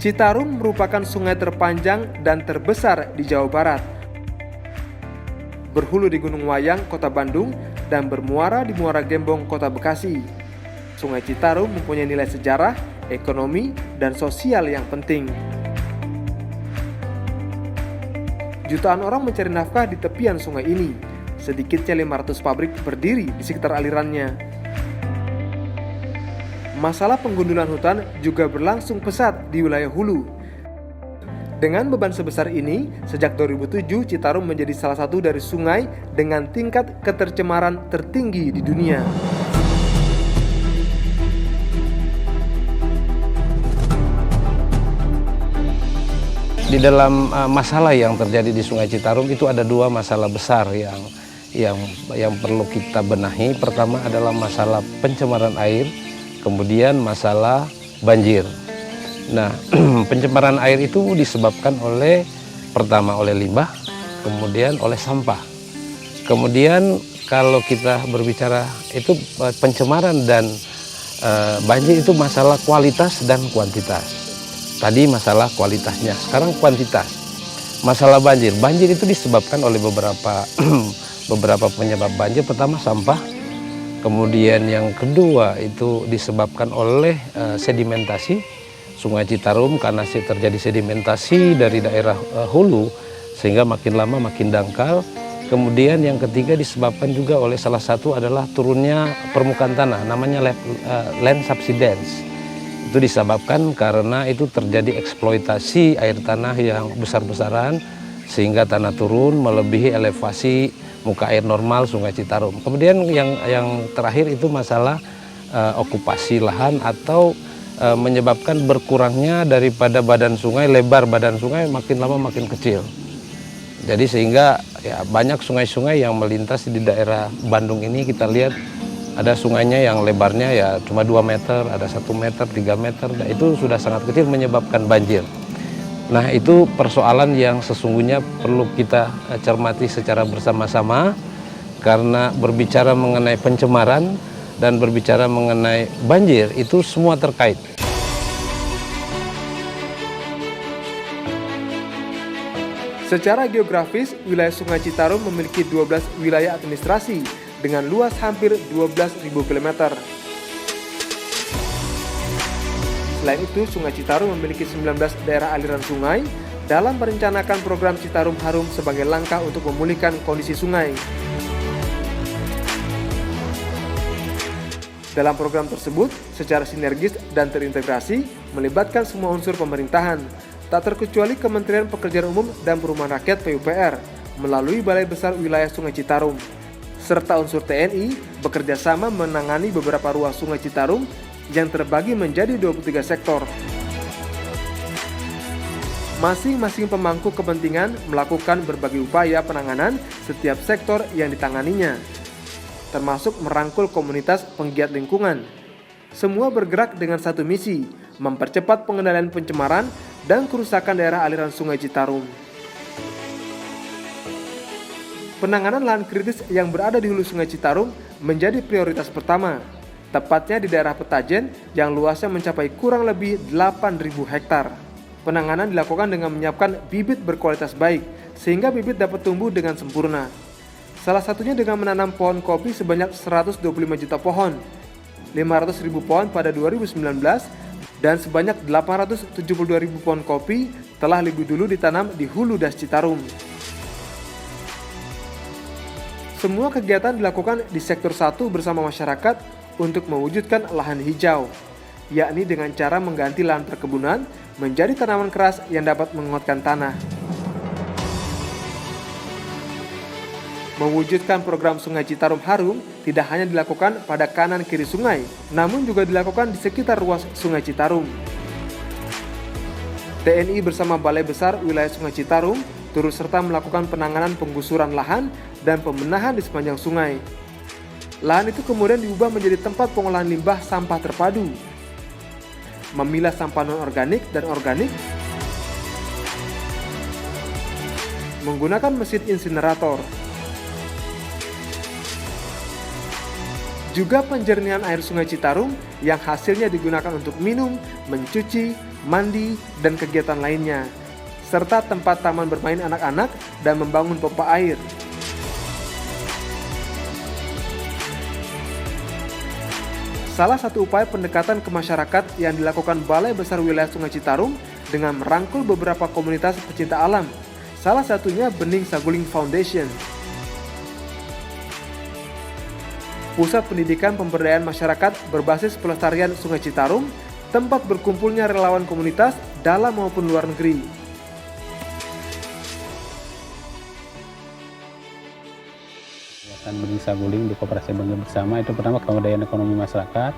Citarum merupakan sungai terpanjang dan terbesar di Jawa Barat. Berhulu di Gunung Wayang, Kota Bandung, dan bermuara di Muara Gembong, Kota Bekasi. Sungai Citarum mempunyai nilai sejarah, ekonomi, dan sosial yang penting. Jutaan orang mencari nafkah di tepian sungai ini. Sedikitnya 500 pabrik berdiri di sekitar alirannya. Masalah penggundulan hutan juga berlangsung pesat di wilayah hulu. Dengan beban sebesar ini, sejak 2007 Citarum menjadi salah satu dari sungai dengan tingkat ketercemaran tertinggi di dunia. Di dalam masalah yang terjadi di Sungai Citarum itu ada dua masalah besar yang perlu kita benahi. Pertama adalah masalah pencemaran air, kemudian masalah banjir. Nah, pencemaran air itu disebabkan pertama oleh limbah, kemudian oleh sampah. Kemudian kalau kita berbicara itu pencemaran dan banjir itu masalah kualitas dan kuantitas. Tadi masalah kualitasnya, sekarang kuantitas. Masalah banjir itu disebabkan oleh beberapa penyebab banjir. Pertama sampah, kemudian yang kedua itu disebabkan oleh sedimentasi Sungai Citarum karena terjadi sedimentasi dari daerah hulu sehingga makin lama makin dangkal. Kemudian yang ketiga disebabkan juga oleh salah satu adalah turunnya permukaan tanah, namanya land subsidence. Itu disebabkan karena itu terjadi eksploitasi air tanah yang besar-besaran sehingga tanah turun melebihi elevasi muka air normal Sungai Citarum. Kemudian yang terakhir itu masalah okupasi lahan atau menyebabkan berkurangnya daripada badan sungai, lebar badan sungai makin lama makin kecil. Jadi sehingga ya banyak sungai-sungai yang melintas di daerah Bandung ini kita lihat ada sungainya yang lebarnya ya cuma 2 meter, ada 1 meter, 3 meter, nah itu sudah sangat kecil menyebabkan banjir. Nah itu persoalan yang sesungguhnya perlu kita cermati secara bersama-sama karena berbicara mengenai pencemaran dan berbicara mengenai banjir itu semua terkait. Secara geografis, wilayah Sungai Citarum memiliki 12 wilayah administrasi dengan luas hampir 12.000 km. Selain itu, Sungai Citarum memiliki 19 daerah aliran sungai dalam merencanakan program Citarum Harum sebagai langkah untuk memulihkan kondisi sungai. Dalam program tersebut, secara sinergis dan terintegrasi, melibatkan semua unsur pemerintahan, tak terkecuali Kementerian Pekerjaan Umum dan Perumahan Rakyat (PUPR) melalui Balai Besar Wilayah Sungai Citarum, serta unsur TNI bekerja sama menangani beberapa ruas Sungai Citarum yang terbagi menjadi 23 sektor. Masing-masing pemangku kepentingan melakukan berbagai upaya penanganan setiap sektor yang ditanganinya, termasuk merangkul komunitas penggiat lingkungan. Semua bergerak dengan satu misi, mempercepat pengendalian pencemaran dan kerusakan daerah aliran Sungai Citarum. Penanganan lahan kritis yang berada di hulu Sungai Citarum menjadi prioritas pertama, tepatnya di daerah Petajen yang luasnya mencapai kurang lebih 8.000 hektar. Penanganan dilakukan dengan menyiapkan bibit berkualitas baik, sehingga bibit dapat tumbuh dengan sempurna. Salah satunya dengan menanam pohon kopi sebanyak 125 juta pohon, 500.000 pohon pada 2019, dan sebanyak 872.000 pohon kopi telah lebih dulu ditanam di hulu Das Citarum. Semua kegiatan dilakukan di sektor 1 bersama masyarakat untuk mewujudkan lahan hijau, yakni dengan cara mengganti lahan perkebunan menjadi tanaman keras yang dapat menguatkan tanah. Mewujudkan program Sungai Citarum Harum tidak hanya dilakukan pada kanan kiri sungai, namun juga dilakukan di sekitar ruas Sungai Citarum. TNI bersama Balai Besar Wilayah Sungai Citarum turut serta melakukan penanganan penggusuran lahan dan pembenahan di sepanjang sungai. Lahan itu kemudian diubah menjadi tempat pengolahan limbah sampah terpadu, memilah sampah non-organik dan organik, menggunakan mesin insinerator. Juga penjernihan air Sungai Citarum yang hasilnya digunakan untuk minum, mencuci, mandi, dan kegiatan lainnya, serta tempat taman bermain anak-anak dan membangun pompa air. Salah satu upaya pendekatan ke masyarakat yang dilakukan Balai Besar Wilayah Sungai Citarum dengan merangkul beberapa komunitas pecinta alam, salah satunya Bening Saguling Foundation. Pusat Pendidikan Pemberdayaan Masyarakat berbasis pelestarian Sungai Citarum, tempat berkumpulnya relawan komunitas dalam maupun luar negeri. Bening Saguling di Koperasi Bangga Bersama itu pertama pemberdayaan ekonomi masyarakat,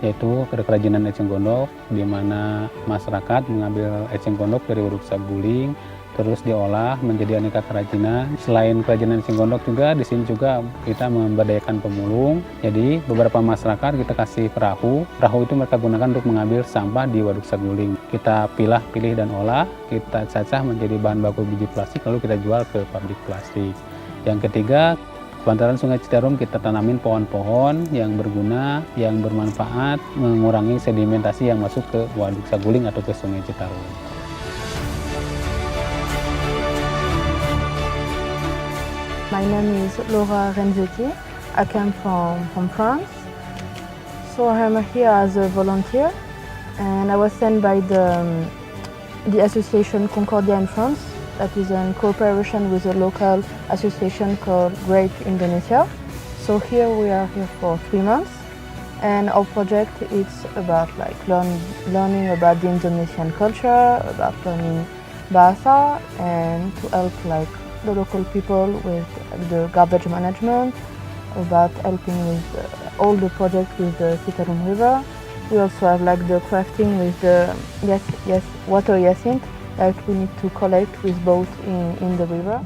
yaitu kerajinan eceng gondok, di mana masyarakat mengambil eceng gondok dari waduk saguling, terus diolah menjadi aneka kerajinan. Selain kerajinan eceng gondok juga di sini juga kita memberdayakan pemulung. Jadi beberapa masyarakat kita kasih perahu itu mereka gunakan untuk mengambil sampah di waduk saguling. Kita pilih dan olah, kita cacah menjadi bahan baku biji plastik, lalu kita jual ke pabrik plastik. Yang ketiga, bantaran Sungai Citarum kita tanamin pohon-pohon yang berguna, yang bermanfaat, mengurangi sedimentasi yang masuk ke waduk saguling atau ke Sungai Citarum. My name is Laura Renzetti. I come from France. So I'm here as a volunteer, and I was sent by the association Concordia in France, that is in cooperation with a local association called Great Indonesia. So here we are here for 3 months, and our project is about like learning about the Indonesian culture, about learning bahasa, and to help like the local people with the garbage management, about helping with all the projects with the Citarum River. We also have like the crafting with the water hyacinth that we need to collect with boat in the river.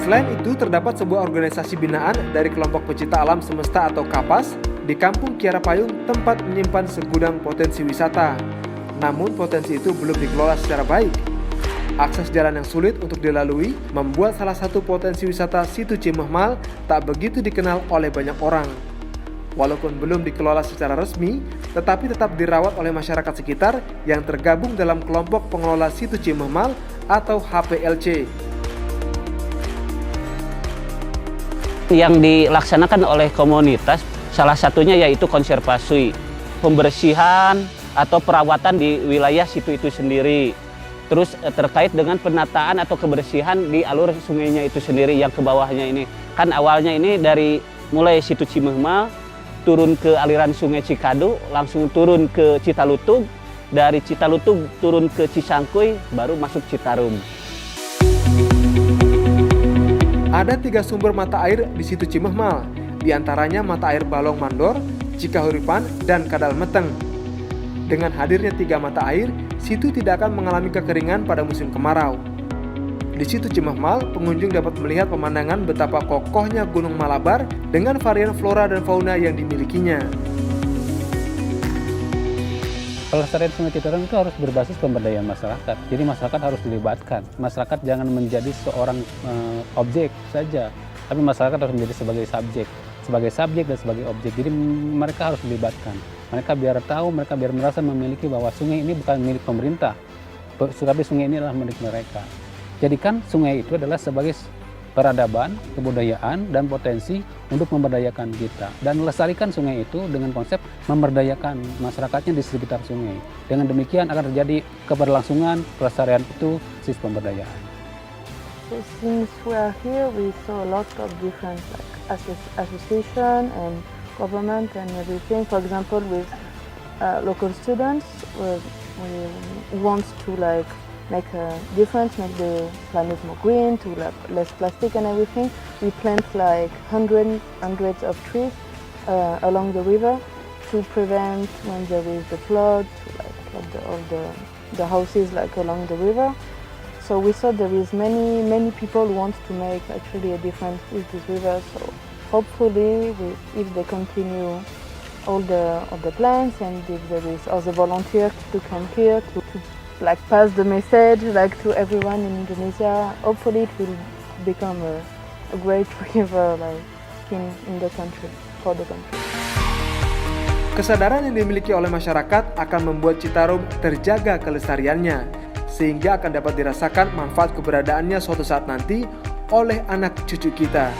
Selain itu, terdapat sebuah organisasi binaan dari kelompok pecinta alam semesta atau KAPAS di Kampung Kiara Payung, tempat menyimpan segudang potensi wisata. Namun potensi itu belum dikelola secara baik. Akses jalan yang sulit untuk dilalui membuat salah satu potensi wisata Situ Cimehmal tak begitu dikenal oleh banyak orang. Walaupun belum dikelola secara resmi, tetapi tetap dirawat oleh masyarakat sekitar yang tergabung dalam kelompok pengelola Situ Cimehmal atau HPLC. Yang dilaksanakan oleh komunitas, salah satunya yaitu konservasi, pembersihan atau perawatan di wilayah situ itu sendiri. Terus terkait dengan penataan atau kebersihan di alur sungainya itu sendiri yang ke bawahnya ini. Kan awalnya ini dari mulai Situ Cimehmal, turun ke aliran Sungai Cikadu, langsung turun ke Citalutug, dari Citalutug turun ke Cisangkuy, baru masuk Citarum. Ada 3 sumber mata air di Situ Cimehmal, di antaranya mata air Balong Mandor, Cikahuripan, dan Kadal Meteng. Dengan hadirnya 3 mata air, situ tidak akan mengalami kekeringan pada musim kemarau. Di Situ Cimehmal, pengunjung dapat melihat pemandangan betapa kokohnya Gunung Malabar dengan varian flora dan fauna yang dimilikinya. Pelestarian Sungai Citarum itu harus berbasis pemberdayaan masyarakat. Jadi masyarakat harus dilibatkan. Masyarakat jangan menjadi seorang objek saja, tapi masyarakat harus menjadi sebagai subjek dan sebagai objek. Jadi mereka harus dilibatkan. Mereka biar tahu, mereka biar merasa memiliki bahwa sungai ini bukan milik pemerintah, tapi sungai ini adalah milik mereka. Jadikan sungai itu adalah sebagai peradaban, kebudayaan, dan potensi untuk memberdayakan kita. Dan lestarikan sungai itu dengan konsep memberdayakan masyarakatnya di sekitar sungai. Dengan demikian akan terjadi keberlangsungan pelestarian itu sistem pemberdayaan. So since we are here, we saw a lot of different like association and government and everything. For example, with local students, we want to like make a difference, make the planet more green, to like less plastic and everything. We plant like hundreds of trees along the river to prevent when there is the flood, to like all the houses like along the river. So we saw there is many people who want to make actually a difference with this river. So hopefully, if they continue all the plans, and if there is other volunteers to come here to like pass the message like to everyone in Indonesia, hopefully it will become a great river like in the country, for the country. Kesadaran yang dimiliki oleh masyarakat akan membuat Citarum terjaga kelestariannya, sehingga akan dapat dirasakan manfaat keberadaannya suatu saat nanti oleh anak cucu kita.